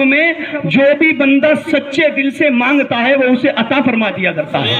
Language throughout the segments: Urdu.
میں جو بھی بندہ سچے دل سے مانگتا ہے وہ اسے عطا فرما دیا کرتا ہے.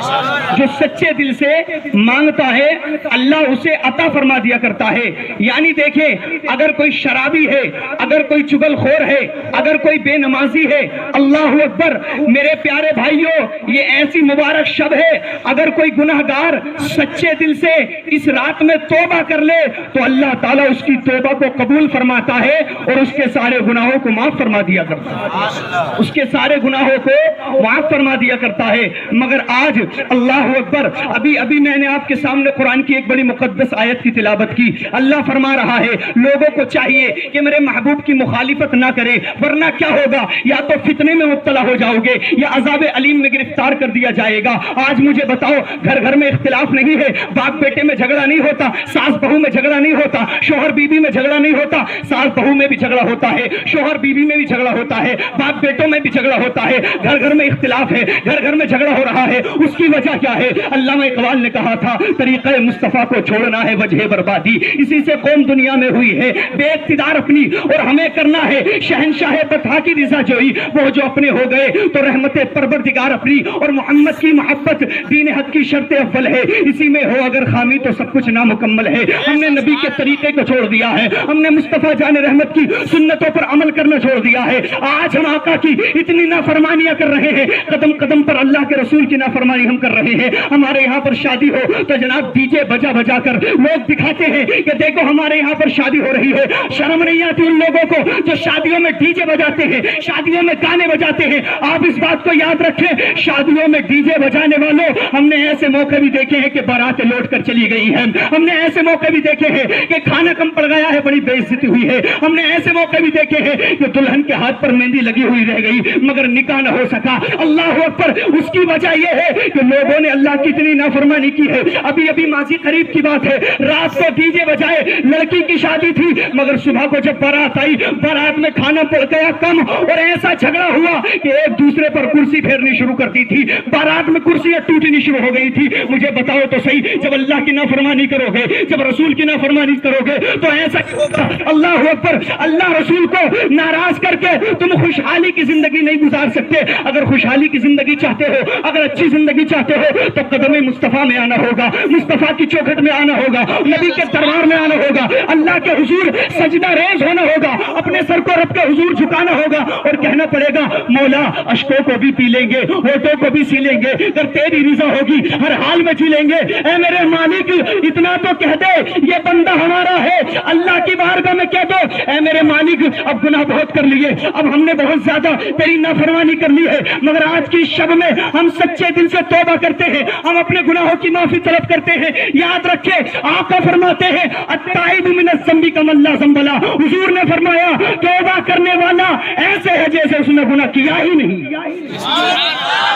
جو سچے دل سے مانگتا ہے اللہ اسے عطا فرما دیا کرتا ہے. یعنی دیکھیں اگر کوئی شرابی ہے, اگر کوئی چغل خور ہے, اگر کوئی بے نمازی ہے, اللہ اکبر میرے پیارے بھائیوں یہ ایسی مبارک شب ہے, اگر کوئی گناہگار سچے دل سے اس رات میں توبہ کر لے تو اللہ تعالیٰ اس کی توبہ کو قبول فرماتا ہے اور اس کے سارے گناہوں کو معاف فرما دیا کرتا ہے, اس کے سارے گناہوں کو معاف فرما دیا کرتا ہے. مگر آج اللہ اکبر ابھی میں نے آپ کے سامنے قرآن کی ایک بڑی مقدس آیت کی تلاوت کی. اللہ فرما رہا ہے لوگوں کو چاہیے کہ میرے محبوب کی مخالفت نہ کرے ورنہ کیا ہوگا, یا تو فتنے میں مبتلا ہو جاؤ گے یا عذاب علیم میں گرفتار کر دیا جائے گا. آج مجھے بتاؤ گھر میں اختلاف نہیں ہے, باپ بیٹے میں جھگڑا نہیں ہوتا, ساس بہو میں جھگڑا نہیں ہوتا, شوہر بیوی میں جھگڑا نہیں ہوتا, ساس بہو میں بھی جھگڑا ہوتا ہے, شوہر بیوی میں بھی جھگڑا ہوتا ہے, باپ بیٹوں میں بھی جھگڑا ہوتا ہے, گھر میں اختلاف ہے, گھر میں جھگڑا ہو رہا ہے. اس کی وجہ کیا ہے؟ علامہ اقبال نے کہا تھا طریقہ مصطفیٰ کو چھوڑنا ہے وجہ بربادی. اسی سے قوم دنیا میں ہوئی ہے بے اقتدار اپنی, اور ہمیں کرنا ہے شہنشاہ بطحا کی رضا جوئی. وہ جو اپنے ہو گئے تو رحمت پروردگار اپنی, اور محمد کی محبت دین حق کی شرط اول ہے. اسی میں ہو اگر خامی تو سب کچھ نامکمل ہے. ہم نے نبی کے طریقے کو چھوڑ دیا ہے, ہم نے مصطفیٰ جان رحمت کی سنتوں پر عمل کرنا چھوڑ دیا ہے. آج ہم آقا کی اتنی نافرمانیاں کر رہے ہیں, قدم قدم پر اللہ کے رسول کی نافرمانی ہم کر رہے ہیں. ہمارے یہاں پر شادی ہو تو جناب ڈی جے بجا کر لوگ دکھاتے ہیں کہ دیکھو ہمارے یہاں پر شادی ہو رہی ہے. شرم نہیں آتی ان لوگوں کو جو شادیوں میں ڈی جے بجاتے ہیں, شادیوں میں گانے بجاتے ہیں. آپ اس بات کو یاد رکھیں, شادیوں میں ڈی جے بجانے والوں ہم نے ایسے موقع بھی دیکھے ہیں کہ باراتیں لوٹ کر چلی گئی ہیں. ہم نے ایسے موقع بھی دیکھے ہیں کہ کھانا کم پڑ گیا ہے, بڑی بے عزتی ہوئی ہے. ہم نے ایسے موقع بھی دیکھے ہیں کہ دلہن کے ہاتھ پر مہندی لگی ہوئی رہ گئی مگر نکاح نہ ہو سکا. اللہ اکبر. اس کی وجہ یہ ہے کہ لوگوں نے اللہ کی اتنی نافرمانی کی ہے. ابھی ماضی قریب کی بات ہے, رات کو ڈی جے بجائے, لڑکی کی شادی تھی مگر صبح کو جب بارات آئی بارات میں کھانا پڑ گیا کم, اور ایسا جھگڑا ہوا کہ ایک دوسرے پر کرسی پھیرنی شروع کر دی تھی. بارات میں کرسیاں ٹوٹنی شروع ہو گئی تھی. مجھے بتاؤ تو صحیح, جب اللہ کی نافرمانی کرو گے, جب رسول کی نافرمانی کرو گے تو ایسا ہوگا. اللہ اکبر. اللہ رسول کو ناراض کر کے تم خوشحالی کی زندگی نہیں گزار سکتے. اگر خوشحالی کی زندگی چاہتے ہو, اگر اچھی زندگی چاہتے ہو تو قدم مصطفیٰ میں آنا ہوگا, مصطفیٰ کی چوکھٹ میں آنا ہوگا, نبی کے دربار میں آنا ہوگا, اللہ کے حضور سجدہ ریز ہونا ہوگا, اپنے سر کو رب کے حضور جھکانا ہوگا اور کہنا پڑے گا مولا اشکوں کو بھی پی لیں گے, ہونٹوں کو بھی سی لیں گے, اگر تیری رضا ہوگی ہر حال میں جی لیں گے. اے میرے مالک اتنا تو کہہ دے یہ بندہ ہمارا ہے. اللہ کی بارگاہ میں کہہ دو اے میرے مالک اب گناہ بہت کر لیے, اب ہم نے بہت زیادہ تیری نافرمانی کر لی ہے, مگر آج کی شب میں ہم سچے دل سے توبہ کرتے ہیں, ہم اپنے گناہوں کی معافی طلب کرتے ہیں. یاد رکھے آقا فرماتے ہیں التائب من الذنب کمن لا ذنب لہ. حضور نے فرمایا توبہ کرنے والا ایسے ہے جیسے اس نے گناہ کیا ہی نہیں.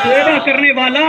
توبہ کرنے والا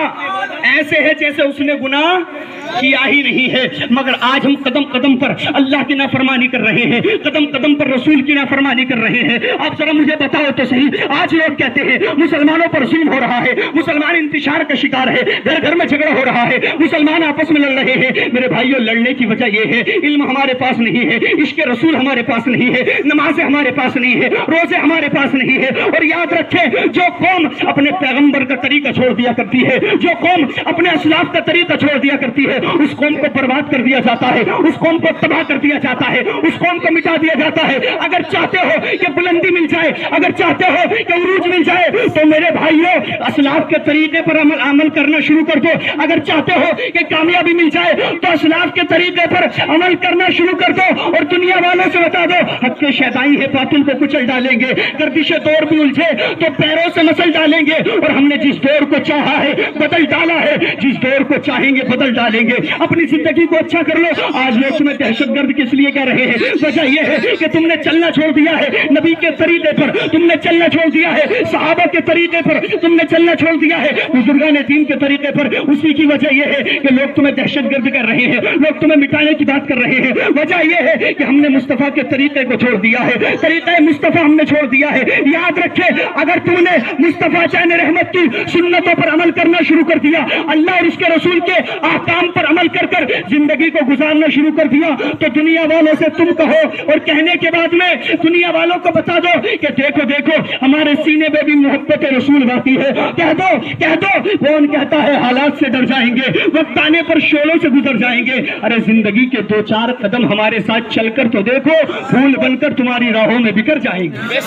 ایسے ہے جیسے اس نے گناہ کیا ہی نہیں ہے. مگر آج ہم قدم قدم پر اللہ کی نافرمانی کر رہے ہیں, قدم قدم پر رسول کی نافرمانی کر رہے ہیں. آپ ذرا مجھے بتاؤ تو صحیح, آج لوگ کہتے ہیں مسلمانوں پر ظلم ہو رہا ہے, مسلمان انتشار کا شکار ہے, گھر میں جھگڑا ہو رہا ہے, مسلمان آپس میں لڑ رہے ہیں. میرے بھائیوں لڑنے کی وجہ یہ ہے علم ہمارے پاس نہیں ہے, عشق رسول ہمارے پاس نہیں ہے, نمازیں ہمارے پاس نہیں ہے, روزے ہمارے پاس نہیں ہے. اور یاد رکھیں جو قوم اپنے پیغمبر کا طریقہ چھوڑ دیا کرتی ہے, جو قوم اپنے اسلاف کا طریقہ چھوڑ دیا کرتی ہے, اس قوم کو برباد کر دیا جاتا ہے, اس قوم کو تباہ کر دیا جاتا ہے, اس قوم کو مٹا دیا جاتا ہے. اگر چاہتے ہو کہ بلندی مل جائے, اگر چاہتے ہو کہ عروج مل جائے تو میرے بھائیوں اسلاف کے طریقے پر عمل کرنا شروع کر دو. اگر چاہتے ہو کہ کامیابی مل جائے تو اسلاف کے طریقے پر عمل کرنا شروع کر دو, اور دنیا والوں سے بتا دو حق کے شیطانی ہے باطل کو کچل ڈالیں گے, گردش دور بھی الجھے تو پیروں سے مسل ڈالیں گے. اور ہم نے جس دور کو چاہا ہے بدل ڈالا ہے, جس دور کو چاہیں گے بدل ڈالیں گے. اپنی زندگی کو اچھا کر لو. آج لوگ تمہیں دہشت گرد کس لیے کہہ رہے ہیں, وجہ یہ ہے کہ تم نے چلنا چھوڑ دیا ہے نبی کے طریقے پر, تم نے چلنا چھوڑ دیا ہے صحابہ کے طریقے پر, تم نے چلنا چھوڑ دیا ہے بزرگان دین کے طریقے پر. اسی کی وجہ یہ ہے کہ لوگ تمہیں دہشت گرد کر رہے ہیں, لوگ تمہیں مٹانے کی بات کر رہے ہیں. وجہ یہ ہے کہ ہم نے مصطفیٰ کے طریقے کو چھوڑ دیا ہے, طریقہ مصطفیٰ ہم نے چھوڑ دیا ہے. یاد رکھے اگر تم نے مصطفیٰ جان رحمت کی سنتوں پر عمل کرنا شروع کر دیا, اللہ اور اس کے رسول کے احکام پر عمل کر کر زندگی کو گزارنا شروع کر دیا تو دنیا والوں سے تم کہو، اور کہنے کے بعد میں دنیا والوں کو بتا دو کہ دیکھو دیکھو ہمارے سینے میں بھی محبت رسول باقی ہے، کہہ دو کہہ دو۔ کون کہتا ہے حالات سے ڈر جائیں گے، وقت آنے پر شعلوں سے گزر جائیں گے؟ ارے زندگی کے 2-4 قدم ہمارے ساتھ چل کر تو دیکھو، پھول بن کر تمہاری راہوں میں بکھر جائیں گے۔